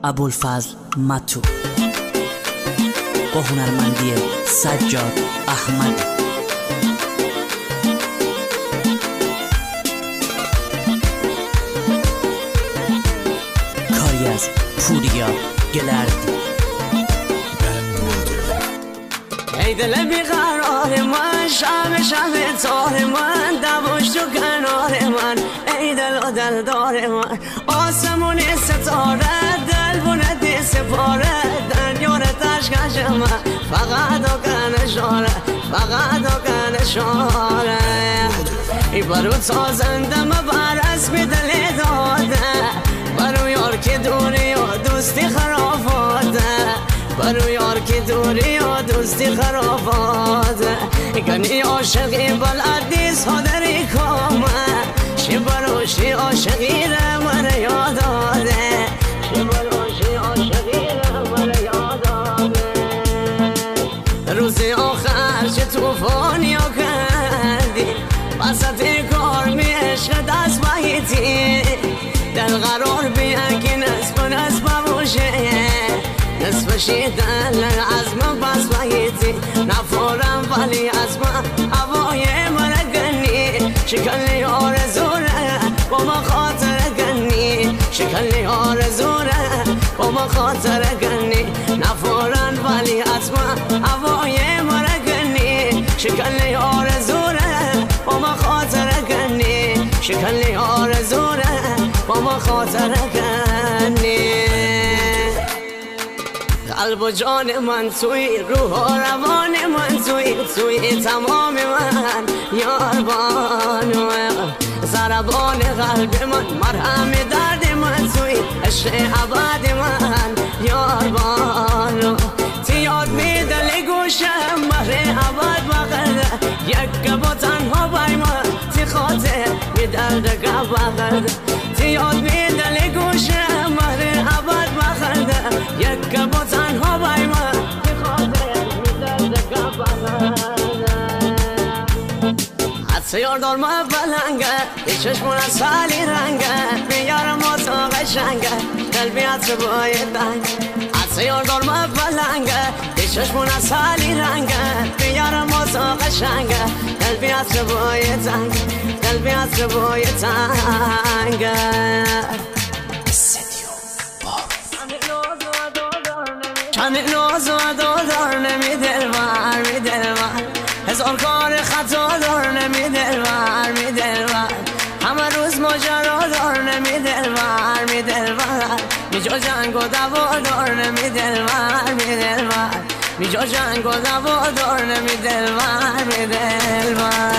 ابوالفضل متو با هنرمندی سجاد احمد. کاری از پوریا گلردی. ای دل بیقرار من، شب شب تار من، دوش تو کنار من، ای دل و دلدار من. آسمون ستاره دل بونه سپاره، دنیار تشکش من، فقط و کنشاره، فقط و کنشاره. ای برو تازنده مبر اسمی دل داده، برو یار که دوری و دوستی خرافاته، برو یار که دوری و دوستی خرافاته. گنی عاشقی بلدیس ها داری کامه، شی برو شی عاشقی را من یاد آده، شی برو شی عاشقی را من یاد آده. روزی آخر چه توفانی ها کردی، وسط کار می عشق دست بایتی، دل قرار بیاکی نصف باشه، نصف شیدن از من بس بایتی. نفورم ولی از من هوای من گنی، شکلی آرزوره با ما خاطر گنی، شکلی آرزوره با ما خاطر گنی. نفورم ولی از من هوای من گنی، شکلی آرزوره با ما خاطر گنی، شکلی آرزوره با ما خاطر گنی. قلب و جان من توی، روح و روان من توی تمام من یار بانو. ضربان قلب من، مرهم درد من توی عشق ابد من یار بانو. تیاد می دل گوشم بر ابد بغرده، یک با تنها بای من تی خاطر می درد بغرده. تیاد می دل گوشم بر ابد بغرده، یک با تنها بای من تی خاطر می درد بغرده. حدس یار دار ما بلنگه، یه چشمون از سالی رنگه، میارم ما تا قشنگه، قلبی حدس باید دنگه. حدس یار دار ما بلنگه، یه چشمون از سالی رنگه، میارم ما تا قشنگه، قلبی حدس باید دنگه، قلبی حدس باید دنگه. کمی ناز و دار نمی دلبر، می دلبر، هزار کار خطا دار نمی دلبر، می دلبر، همه روز ماجرا دار نمی دلبر، می دلبر، می جا جنگ و دوا دار نمی دلبر، می دلبر، می جا جنگ و دوا دار نمی دلبر، می دلبر.